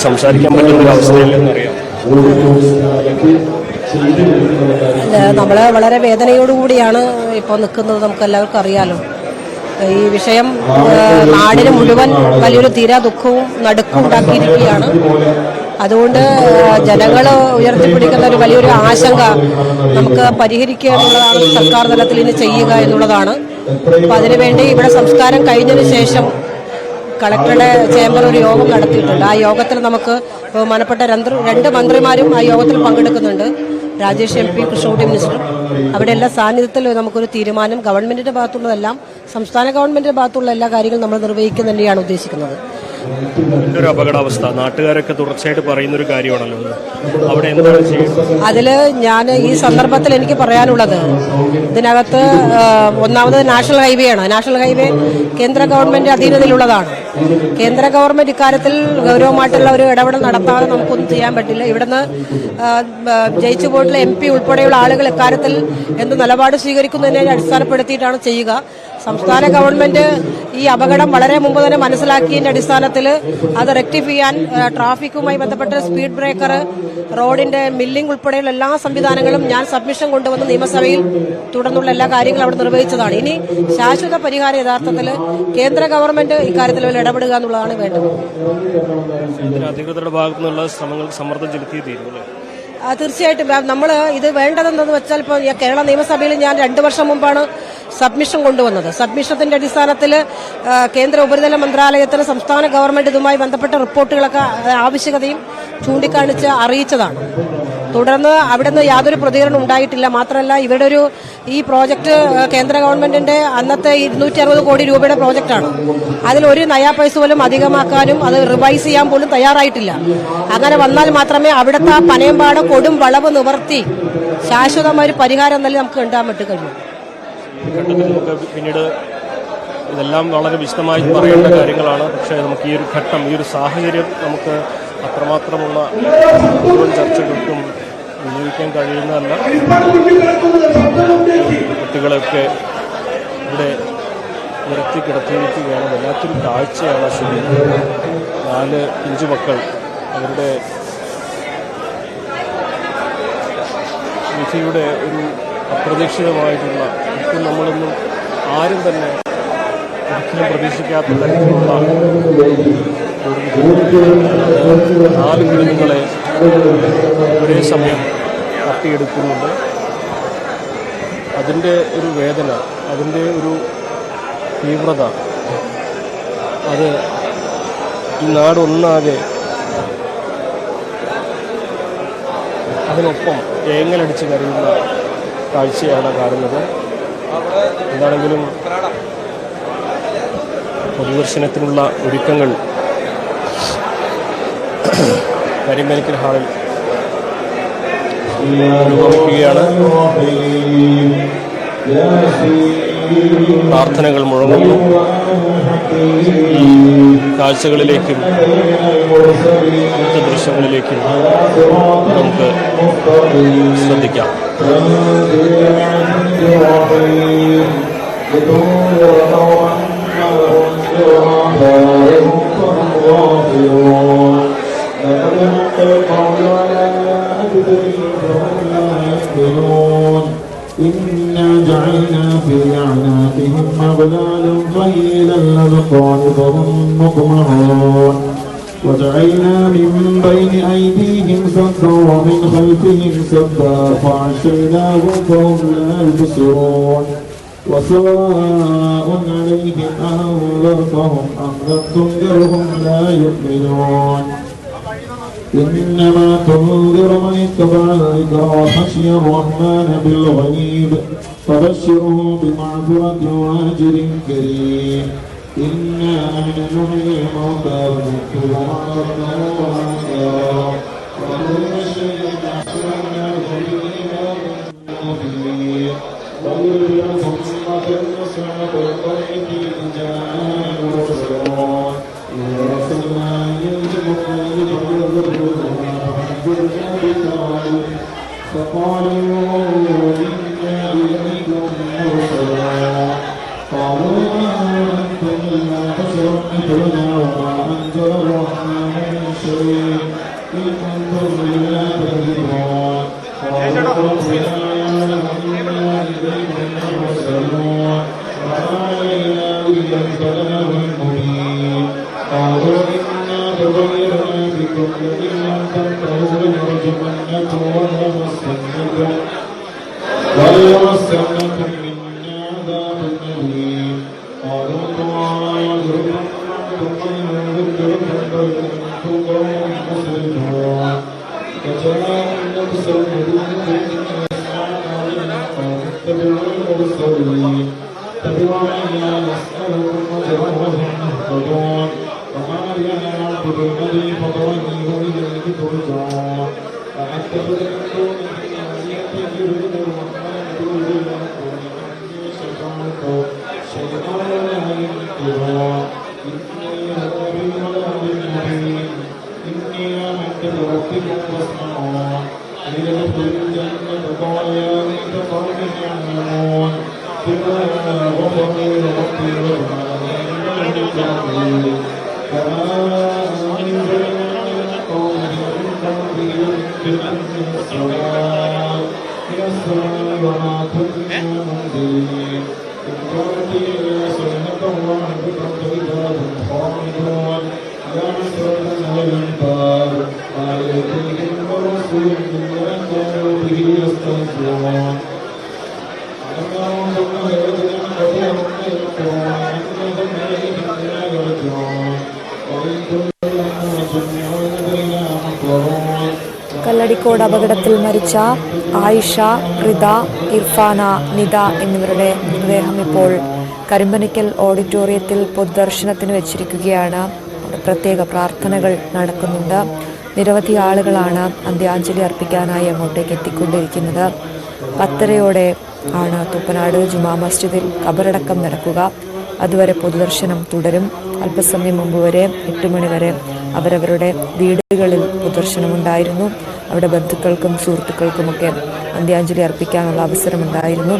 സംസാരിക്കാൻ പറ്റുന്ന ഒരു അവസ്ഥയില്ലെന്നറിയാം. നമ്മൾ വളരെ വേദനയോടുകൂടിയാണ് ഇപ്പോൾ നിൽക്കുന്നത്. നമുക്ക് എല്ലാവർക്കും അറിയാലോ, ഈ വിഷയം നാടിന് മുഴുവൻ വലിയൊരു തീരാ ദുഃഖവും നടുക്കും ഉണ്ടാക്കിയിരിക്കുകയാണ്. അതുകൊണ്ട് ജനങ്ങൾ ഉയർത്തിപ്പിടിക്കുന്ന ഒരു വലിയൊരു ആശങ്ക നമുക്ക് പരിഹരിക്കുക എന്നുള്ളതാണ്, സർക്കാർ തലത്തിൽ ഇനി ചെയ്യുക എന്നുള്ളതാണ്. അപ്പം അതിനുവേണ്ടി ഇവിടെ സംസ്കാരം കഴിഞ്ഞതിന് ശേഷം കളക്ടറുടെ ചേംബർ ഒരു യോഗം നടത്തിയിട്ടുണ്ട്. ആ യോഗത്തിൽ നമുക്ക് ബഹുമാനപ്പെട്ട രണ്ട് മന്ത്രിമാരും ആ യോഗത്തിൽ പങ്കെടുക്കുന്നുണ്ട്. Rajesh MP, Krishnankutty minister. അവിടെ എല്ലാ സാന്നിധ്യത്തിൽ നമുക്കൊരു തീരുമാനം ഗവൺമെന്റിന്റെ ഭാഗത്തുള്ളതെല്ലാം, സംസ്ഥാന ഗവൺമെന്റിന്റെ ഭാഗത്തുള്ള എല്ലാ കാര്യങ്ങളും നമ്മൾ നിർവഹിക്കുക തന്നെയാണ് ഉദ്ദേശിക്കുന്നത്. ഒരു അപകടാവസ്ഥ നാട്ടുകാരൊക്കെ തുടർച്ചയായിട്ട് പറയുന്നൊരു കാര്യമാണല്ലോ, അവിടെ എന്താണ് ചെയ്യുന്നത്? അതിൽ ഞാൻ ഈ സന്ദർഭത്തിൽ എനിക്ക് പറയാനുള്ളത്, ഇതിനകത്ത് ഒന്നാമത് നാഷണൽ ഹൈവേ ആണ്. നാഷണൽ ഹൈവേ കേന്ദ്ര ഗവൺമെന്റ് അധീനതയിലുള്ളതാണ്. കേന്ദ്ര ഗവൺമെന്റ് ഇക്കാര്യത്തിൽ ഗൗരവമായിട്ടുള്ള ഒരു ഇടപെടൽ നടത്താതെ നമുക്കൊന്നും ചെയ്യാൻ പറ്റില്ല. ഇവിടുന്ന് ജയിച്ചു പോയിട്ടുള്ള MP ഉൾപ്പെടെയുള്ള ആളുകൾ ഇക്കാര്യത്തിൽ എന്ത് നിലപാട് സ്വീകരിക്കുന്നതിനെ അടിസ്ഥാനപ്പെടുത്തിയിട്ടാണ് ചെയ്യുക. സംസ്ഥാന ഗവൺമെന്റ് ഈ അപകടം വളരെ മുമ്പ് തന്നെ മനസ്സിലാക്കിയതിന്റെ അടിസ്ഥാനത്തിൽ അത് റെക്ടിഫൈ ചെയ്യാൻ ട്രാഫിക്കുമായി ബന്ധപ്പെട്ട സ്പീഡ് ബ്രേക്കർ, റോഡിന്റെ മില്ലിംഗ് ഉൾപ്പെടെയുള്ള എല്ലാ സംവിധാനങ്ങളും ഞാൻ സബ്മിഷൻ കൊണ്ടുവന്ന് നിയമസഭയിൽ തുടർന്നുള്ള എല്ലാ കാര്യങ്ങളും അവിടെ നിർവഹിച്ചതാണ്. ഇനി ശാശ്വത പരിഹാരം യഥാർത്ഥത്തിൽ കേന്ദ്ര ഗവൺമെന്റ് ഇക്കാര്യത്തിൽ ഇടപെടുക എന്നുള്ളതാണ് വേണ്ടത്. അധികൃതരുടെ ഭാഗത്തു നിന്നുള്ള ശ്രമങ്ങൾ സമ്മർദ്ദം ചെലുത്തിയേ തീരുമല്ലേ? തീർച്ചയായിട്ടും നമ്മൾ ഇത് വേണ്ടതെന്ന് വെച്ചാൽ, ഇപ്പോൾ കേരള നിയമസഭയിൽ ഞാൻ 2 വർഷം മുമ്പാണ് സബ്മിഷൻ കൊണ്ടുവന്നത്. സബ്മിഷത്തിന്റെ അടിസ്ഥാനത്തിൽ കേന്ദ്ര ഉപരിതല മന്ത്രാലയത്തിന് സംസ്ഥാന ഗവൺമെന്റ് ഇതുമായി ബന്ധപ്പെട്ട റിപ്പോർട്ടുകളൊക്കെ ആവശ്യകതയും ചൂണ്ടിക്കാണിച്ച് അറിയിച്ചതാണ്. തുടർന്ന് അവിടുന്ന് യാതൊരു പ്രതികരണം ഉണ്ടായിട്ടില്ല. മാത്രമല്ല, ഇവരുടെ ഈ പ്രോജക്റ്റ് കേന്ദ്ര ഗവൺമെന്റിന്റെ അന്നത്തെ 260 കോടി രൂപയുടെ പ്രോജക്റ്റാണ്. അതിൽ ഒരു നയാ പൈസ പോലും അധികമാക്കാനും അത് റിവൈസ് ചെയ്യാൻ പോലും തയ്യാറായിട്ടില്ല. അങ്ങനെ വന്നാൽ മാത്രമേ അവിടുത്തെ പനയമ്പാട് കൊടും വളവ് നിവർത്തി ശാശ്വതമായ ഒരു പരിഹാരം തന്നെ നമുക്ക് ഉണ്ടാകാൻ പറ്റും കഴിയും. നമുക്ക് പിന്നീട് ഇതെല്ലാം വളരെ വിശദമായി പറയേണ്ട കാര്യങ്ങളാണ്. പക്ഷേ നമുക്ക് ഈ ഒരു ഘട്ടം, ഈ ഒരു സാഹചര്യം നമുക്ക് അത്രമാത്രമുള്ള മുഴുവൻ ചർച്ചകൾക്കും വിനിയോഗിക്കാൻ കഴിയുന്നതല്ല. കുട്ടികളെയൊക്കെ ഇവിടെ നിരത്തി കിടത്തിയിരിക്കുകയാണ്. വല്ലാത്തൊരു കാഴ്ചയാണ് ശരി. 4 പിഞ്ചു മക്കൾ അവരുടെ വിധിയുടെ ഒരു അപ്രതീക്ഷിതമായിട്ടുള്ള, ഇപ്പോൾ നമ്മളൊന്നും ആരും തന്നെ ഒരിക്കലും പ്രതീക്ഷിക്കാത്ത തരത്തിലുള്ള 4 കുഞ്ഞുങ്ങളെ ഒരേ സമയം തട്ടിയെടുക്കുന്നുണ്ട്. അതിൻ്റെ ഒരു വേദന, അതിൻ്റെ ഒരു തീവ്രത, അത് ഈ നാടൊന്നാകെ അതിനൊപ്പം ഏങ്ങലടിച്ച് കരയുന്ന കാഴ്ചയാണ് കാണുന്നത്. എന്താണെങ്കിലും പൊതുദർശനത്തിനുള്ള ഒരുക്കങ്ങൾ കരിമേനിക്കൽ ഹാളിൽ പുരോഗമിക്കുകയാണ്. പ്രാർത്ഥനകൾ മുഴങ്ങുന്നു. ഈ കാഴ്ചകളിലേക്കും ദൃശ്യങ്ങളിലേക്കും നമുക്ക് ശ്രദ്ധിക്കാം. إنا جعلنا في أعناقهم أغلالا فهي الأذقان فهم مقمحون وجعلنا من بين أيديهم سدا ومن خلفهم سدا فغشيناهم فهم لا يبصرون وسواء عليهم أنذرتهم أم لم تنذرهم لا يؤمنون إنما تنذر من اتبع الذكر وخشي الرحمن بالغيب فبشره بمغفرة وأجر كريم إنا نحن نحيي الموتى ونكتب ما قدموا وآثارهم وكل شيء أحصيناه في إمام مبين ويريكم سنة الأصحاب الطيب جاء المرسلون إذا أرسلنا إليهم فقالوا إنا إليكم مرسلون قالوا آمنتم إلا بشرا مثلنا وما أنزل الرحمن من شيء ويمسكم منا عذاب أليم قالوا طائركم كنتم قوم مسرفون فجاءوا نفس المدينة اتبعوا المرسلين اتبعوا ما يسألكم أجرا وهم مهتدون وما لي أعبد الذي فطرني وإليه ترجعون فأتخذ من دونه آلهة يريد الرحمن بضر إني شفعت شيئا ولا ينكرون إني هدى بالضلال المبين إني آمنت بربكم فاسمعون قيل ادخل الجنة قال يا ليت قومي يعلمون بما غفر لي ربي وما لي من التأويل فما أنزلنا قومه وما كنا منزلين إن كانت إلا سنة واحدة فإذا هم خامدون يا حسرة على العباد ما يأتيهم من رسول إلا كانوا به يستهزئون أما ثم يردنا قبلهم من القرآن إنهم إليهم لا يرجعون وإن كل لما جميعون لدينا محضرون. കല്ലടിക്കോട് അപകടത്തിൽ മരിച്ച ആയിഷ, റിദ, ഇർഫാന, നിദ എന്നിവരുടെ മൃതദേഹം ഇപ്പോൾ കരിമ്പനയ്ക്കൽ ഓഡിറ്റോറിയത്തിൽ പൊതുദർശനത്തിന് വെച്ചിരിക്കുകയാണ്. അവിടെ പ്രത്യേക പ്രാർത്ഥനകൾ നടക്കുന്നുണ്ട്. നിരവധി ആളുകളാണ് അന്ത്യാഞ്ജലി അർപ്പിക്കാനായി അങ്ങോട്ടേക്ക് എത്തിക്കൊണ്ടിരിക്കുന്നത്. 10:30 ആണ് തൂപ്പനാട് ജുമാ മസ്ജിദിൽ ഖബറടക്കം നടക്കുക. അതുവരെ പൊതുദർശനം തുടരും. അല്പസമയം മുമ്പ് വരെ 8 മണി വരെ അവരവരുടെ വീടുകളിൽ പൊതുദർശനമുണ്ടായിരുന്നു. അവിടെ ബന്ധുക്കൾക്കും സുഹൃത്തുക്കൾക്കുമൊക്കെ അന്ത്യാഞ്ജലി അർപ്പിക്കാനുള്ള അവസരമുണ്ടായിരുന്നു.